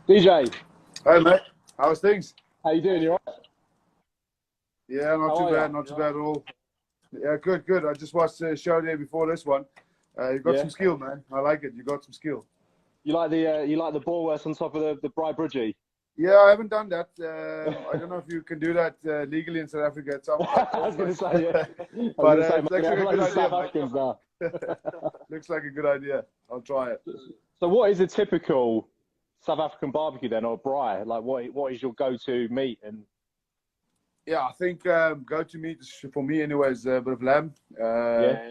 DJ, Hey mate, how's things? how you doing? You all right? Yeah, not How too are bad, you? not too bad at all. Yeah, good, good. I just watched the show there before this one. You got Yeah. some skill, man. I like it. You got some skill. You like the ball works on top of the BBQUK bridgie? Yeah, I haven't done that. I don't know if you can do that legally in South Africa at some point. I was going to say, yeah. I was But going to say, it looks like a good idea, South mate. Africans now. Looks like a good idea. I'll try it. So, what is a typical South African barbecue then, or braai? Like, what is your go-to meat? And Yeah, I think go-to meat is, for me anyway, is a bit of lamb. yeah,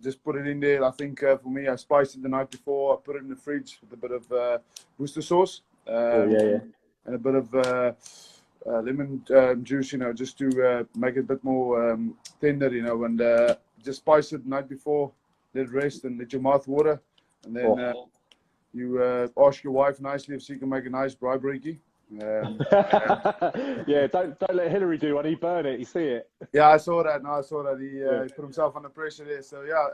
Just put it in there. I think for me, I spiced it the night before. I put it in the fridge with a bit of Worcester sauce. yeah. And a bit of lemon juice, you know, just to make it a bit more tender, you know, and just spice it the night before, let it rest and let your mouth water. And then you ask your wife nicely if she can make a nice barbeque. Yeah, don't let Hillary do one. He burn it. You see it. Yeah, I saw that. No, I saw that. He put himself under pressure there. So Yeah.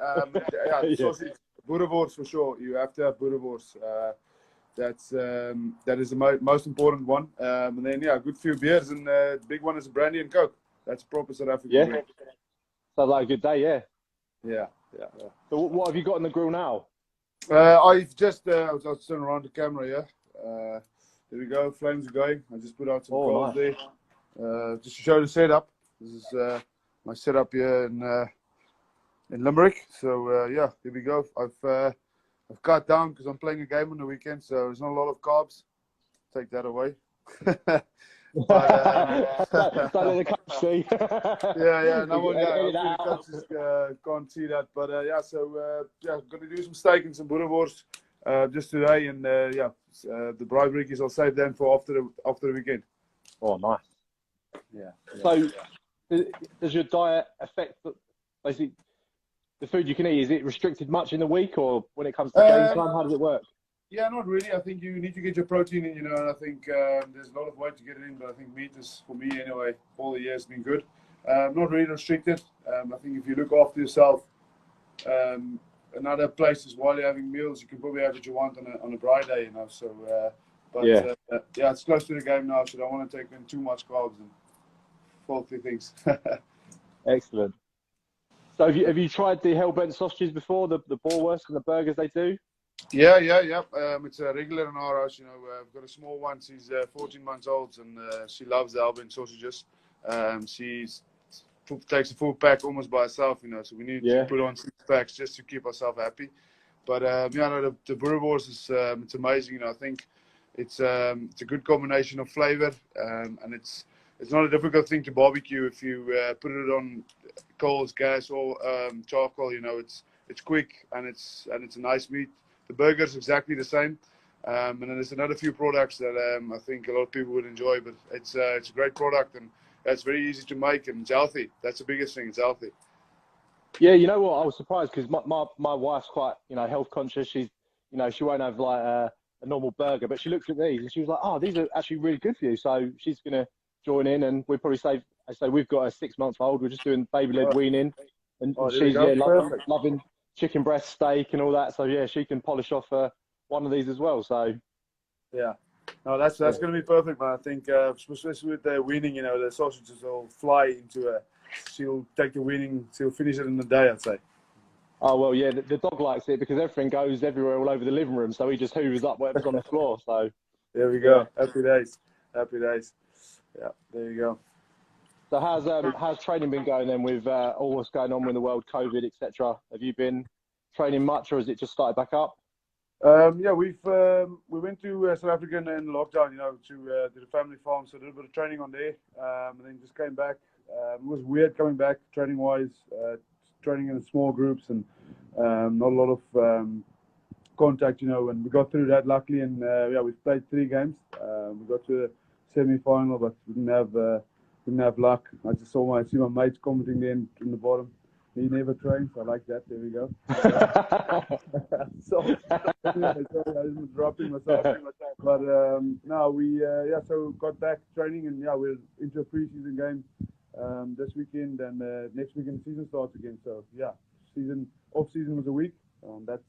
sausage, boerewors for sure. You have to have boerewors. That is the most important one. And then a good few beers, and the big one is brandy and coke. That's proper South African. Yeah. Drink. Sounds like a good day. Yeah. Yeah. So, what have you got on the grill now? I've just I'll turn around the camera. Yeah. There we go. Flames are going. I just put out some coals nice. there, just to show the setup. This is my setup here in Limerick. So yeah, here we go. I've cut down because I'm playing a game on the weekend, so there's not a lot of carbs. Take that away. But, don't let the coach see. yeah. No one, the coaches can't see that. But going to do some steak and some boerewors just today, and the barbeques I'll save them for after the weekend. Oh, nice. Yeah. So, does your diet affect basically the food you can eat? Is it restricted much in the week, or when it comes to game time, how does it work? Yeah, not really. I think you need to get your protein in, you know, and I think there's a lot of way to get it in, but I think meat is, for me anyway, all the years been good. Not really restricted. I think if you look after yourself, in other places while you're having meals, you can probably have what you want on a braai day, you know. So, it's close to the game now, so I don't want to take in too much carbs and faulty things. Excellent. So have you tried the Hellbent sausages before, the boerewors and the burgers they do? Yeah. It's a regular in our house, you know. I've got a small one. She's 14 months old, and she loves the Hellbent sausages. She takes a full pack almost by herself, you know. So we need to put on 6 packs just to keep ourselves happy. But the boerewors is it's amazing, you know. I think it's a good combination of flavor, and it's not a difficult thing to barbecue if you put it on coals, gas, or charcoal. You know, it's quick and it's a nice meat. The burger is exactly the same, and then there's another few products that I think a lot of people would enjoy. But it's a great product, and it's very easy to make, and it's healthy. That's the biggest thing. It's healthy. Yeah, you know what? I was surprised because my wife's quite, you know, health conscious. She's, you know, she won't have like a normal burger, but she looked at these and she was like, oh, these are actually really good for you. So she's gonna join in, and we'll probably save. I say we've got a 6-month-old. We're just doing baby-led weaning, and she's loving chicken breast steak and all that. So yeah, she can polish off one of these as well. So yeah, no, that's going to be perfect, man. I think especially with the weaning, you know, the sausages will fly into her. She'll take the weaning. She'll finish it in a day, I'd say. Oh well, yeah, the dog likes it because everything goes everywhere all over the living room. So he just hoovers up whatever's on the floor. So there we go. Yeah. Happy days. Yeah, there you go. So how's training been going then with all what's going on with the world, COVID, etc.? Have you been training much, or has it just started back up? We went to South Africa in lockdown, you know, to the family farm, so a little bit of training on there, and then just came back. It was weird coming back training wise, training in small groups and not a lot of contact, you know, and we got through that luckily, and we've played 3 games. We got to the semi-final, but we didn't have luck. I just see my mates commenting there in the bottom. He never trains. I like that. There we go. Sorry, I'm interrupting myself. But so got back training, and we're into a pre-season game this weekend, and next weekend the season starts again. So off season was a week. That's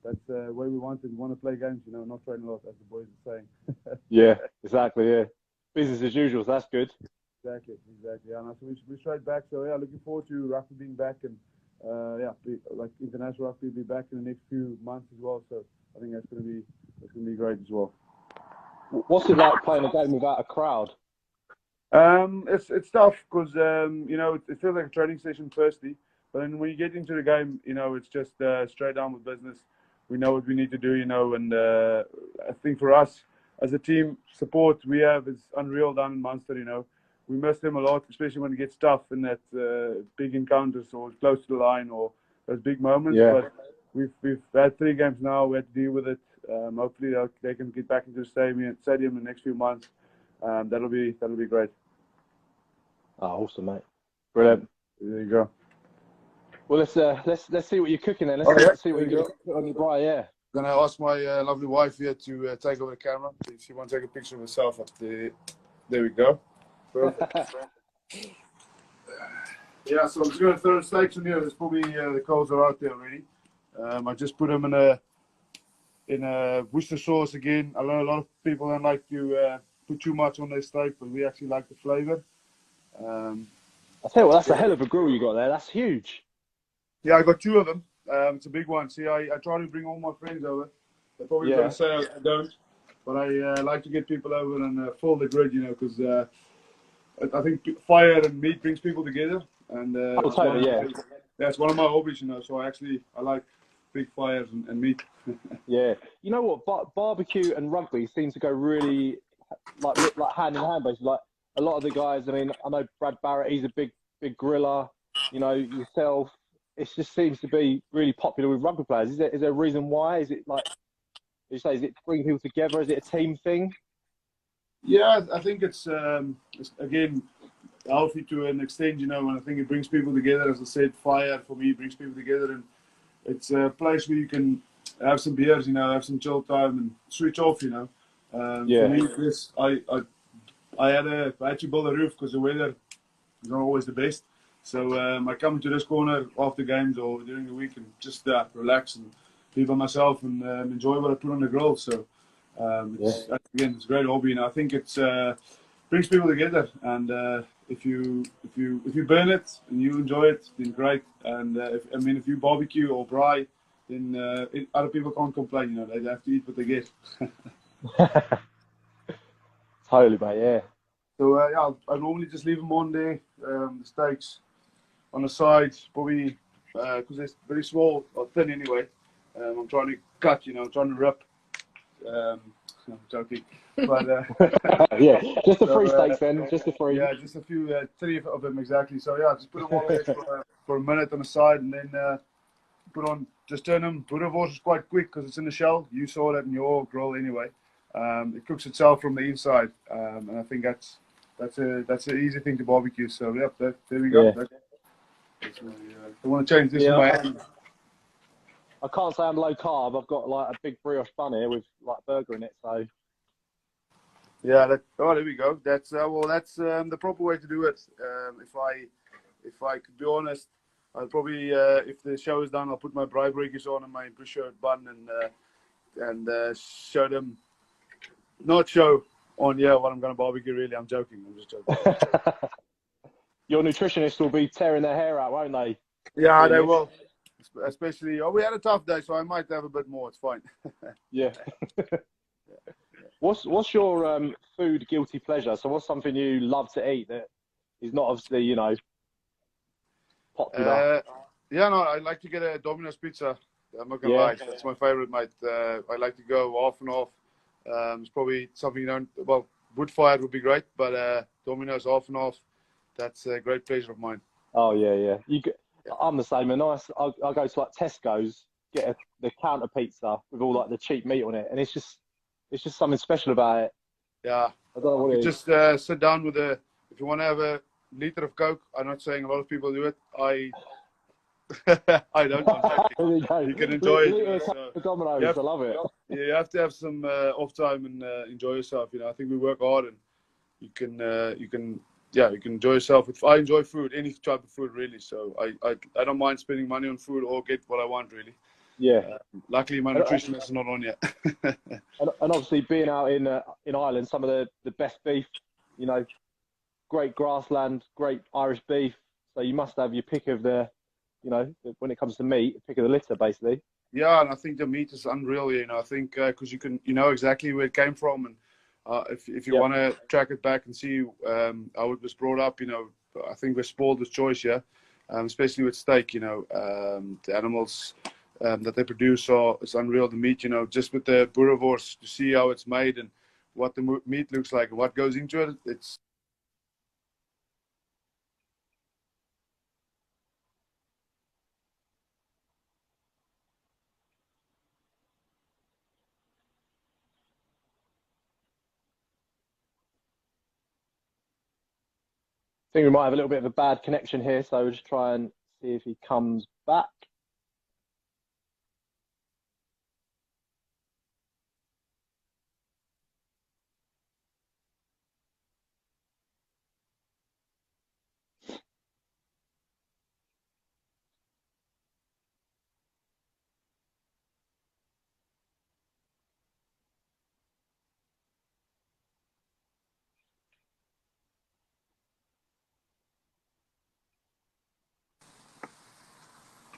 that's the way we want it. We want to play games, you know, not train a lot, as the boys are saying. Yeah, exactly. Yeah, business as usual. So that's good. Exactly. Yeah, no, so we're straight back. So yeah, looking forward to rugby being back, and like international rugby will be back in the next few months as well. So I think that's gonna be great as well. What's it like playing a game without a crowd? It's tough because you know, it feels like a training session firstly, but then when you get into the game, you know, it's just straight down with business. We know what we need to do, you know, and I think for us as a team, support we have is unreal down in Munster. You know, we miss them a lot, especially when it gets tough in that big encounters or close to the line or those big moments. Yeah. But we've had 3 games now. We had to deal with it. Hopefully they can get back into the stadium in the next few months. That'll be great. Oh, awesome, mate! Brilliant. There you go. Well, let's see what you're cooking then. Let's see what you're put on your braai. Yeah. I'm gonna ask my lovely wife here to take over the camera. If she wants to take a picture of herself up there. There we go. Perfect. Yeah, so I'm just gonna throw the steaks in here. There's probably the coals are out there already. I just put them in a Worcester sauce again. I know a lot of people don't like to put too much on their steak, but we actually like the flavour. I tell you what, that's a hell of a grill you got there. That's huge. Yeah, I got 2 of them. It's a big one. See, I try to bring all my friends over. They're probably going to say I don't, but I like to get people over and fill the grid, you know, because I think fire and meat brings people together. And that's one of my hobbies, you know. So I like big fires and meat. Yeah, you know what? Barbecue and rugby seem to go really like hand in hand, basically. Like a lot of the guys. I mean, I know Brad Barrett. He's a big griller. You know, yourself. It just seems to be really popular with rugby players. Is there a reason why? Is it like you say? Is it bringing people together? Is it a team thing? Yeah, I think it's again healthy to an extent, you know, and I think it brings people together. As I said, fire for me brings people together, and it's a place where you can have some beers, you know, have some chill time and switch off, you know. For me, this I had to build a roof because the weather is not always the best. So I come to this corner after games or during the week and just relax and be by myself and enjoy what I put on the grill. So again, it's a great hobby, and I think it's brings people together. And if you burn it and you enjoy it, then great. And if you barbecue or braai, then other people can't complain. You know, they have to eat what they get. Totally, mate. Yeah. So I normally just leave them on there. The steaks on the sides, probably because it's very small or thin anyway. I'm trying to cut, you know, I'm trying to rip. I'm joking, but yeah, just the 3 steaks then, just the 3. Yeah, just a few, 3 of them exactly. So yeah, just put them on there for a minute on the side, and then turn them. Boerewors is quite quick because it's in the shell. You saw that in your grill anyway. It cooks itself from the inside, and I think that's an easy thing to barbecue. So yeah, there we go. Yeah. I want to change this in my hand. I can't say I'm low carb. I've got like a big brioche bun here with like burger in it. So yeah, there we go. That's the proper way to do it. If I could be honest, I'll probably if the show is done, I'll put my braai breakers on and my brioche bun and show them. Not show on what I'm going to barbecue. Really, I'm joking. I'm just joking. Your nutritionists will be tearing their hair out, won't they? Yeah, they will. Especially, we had a tough day, so I might have a bit more. It's fine. Yeah. What's your food guilty pleasure? So what's something you love to eat that is not obviously, you know, popular? I like to get a Domino's pizza. I'm not gonna lie, that's my favorite, mate. I like to go off and off. It's probably something you don't. Well, wood fired would be great, but Domino's off and off. That's a great pleasure of mine. Oh yeah. I'm the same. I'll go to like Tesco's, get the counter pizza with all like the cheap meat on it, and it's just something special about it. Yeah. I don't know what it is. Just sit down with if you want to have a liter of Coke. I'm not saying a lot of people do it. I don't. You can enjoy it. Domino's, I love it. You have to have some off time and enjoy yourself. You know, I think we work hard, and you can enjoy yourself. I enjoy food, any type of food really. So I don't mind spending money on food or get what I want really. Yeah. Luckily, my And, nutritionist is not on yet. and obviously being out in Ireland, some of the best beef, you know, great grassland, great Irish beef. So you must have your pick of the, you know, when it comes to meat, pick of the litter, basically. Yeah, and I think the meat is unreal. You know, I think because you know exactly where it came from, and if you want to track it back and see how it was brought up, you know, I think we're spoiled with choice, yeah, especially with steak. You know, the animals that they produce it's unreal. The meat, you know, just with the boerewors to see how it's made and what the meat looks like and what goes into it, it's. I think we might have a little bit of a bad connection here, so we'll just try and see if he comes back.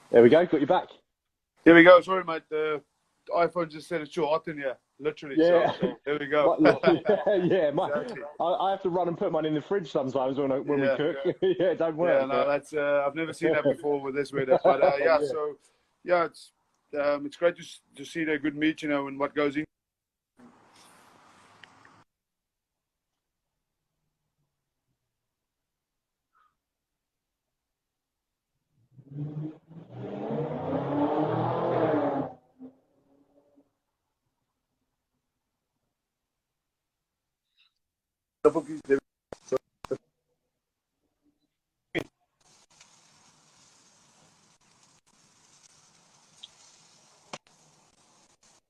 There we go, got you back. Here we go. Sorry, mate. The iPhone just said it's too hot in here, literally. Yeah. So there we go. Yeah. Exactly. I have to run and put mine in the fridge sometimes when we cook. Yeah, it don't work. Yeah, no, that's I've never seen that before with this weather. But yeah, so yeah, it's great to see the good meat, you know, and what goes in.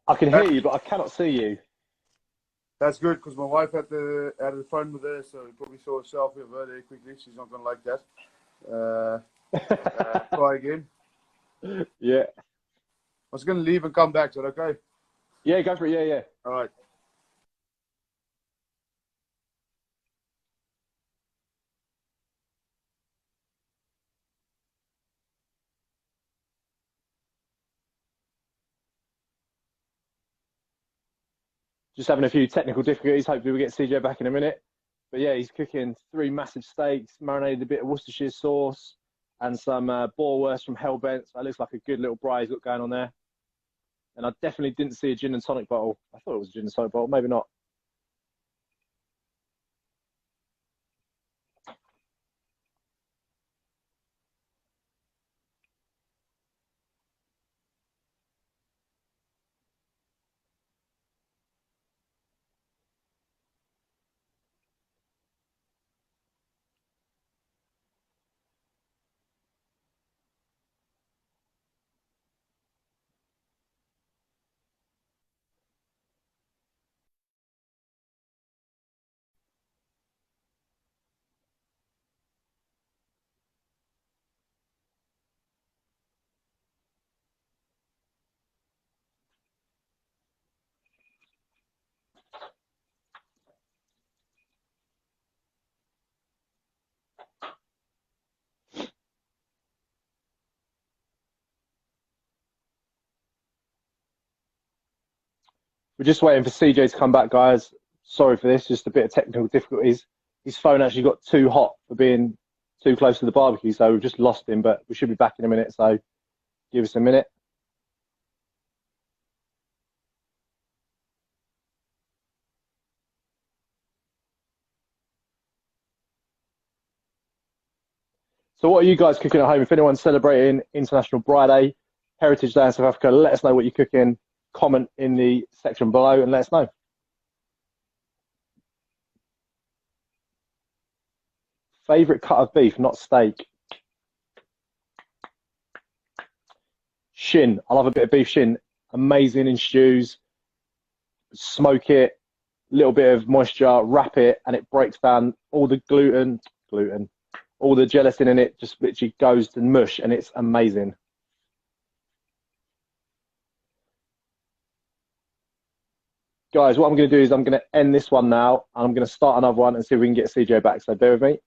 I can hear you, but I cannot see you. That's good because my wife had the phone with her, so you probably saw a selfie of her there quickly. She's not gonna like that. Try again. Yeah. I was gonna leave and come back. Is that okay? Yeah, go for it. Yeah. All right. Just having a few technical difficulties. Hopefully we'll get CJ back in a minute. But yeah, he's cooking 3 massive steaks, marinated a bit of Worcestershire sauce, and some boerewors from Hellbent. So it looks like a good little braai he's got going on there. And I definitely didn't see a gin and tonic bottle. I thought it was a gin and tonic bottle, maybe not. We're just waiting for CJ to come back, guys. Sorry for this, just a bit of technical difficulties. His phone actually got too hot for being too close to the barbecue, so we've just lost him, but we should be back in a minute, so give us a minute. So what are you guys cooking at home? If anyone's celebrating International Braai Day, Heritage Day in South Africa, let us know what you're cooking. Comment in the section below and let us know. Favorite cut of beef, not steak. Shin. I love a bit of beef shin. Amazing in stews. Smoke it, little bit of moisture, wrap it, and it breaks down all the gluten, all the gelatin in it just literally goes to mush, and it's amazing. guys, what I'm going to do is I'm going to end this one now, and I'm going to start another one and see if we can get CJ back. So bear with me.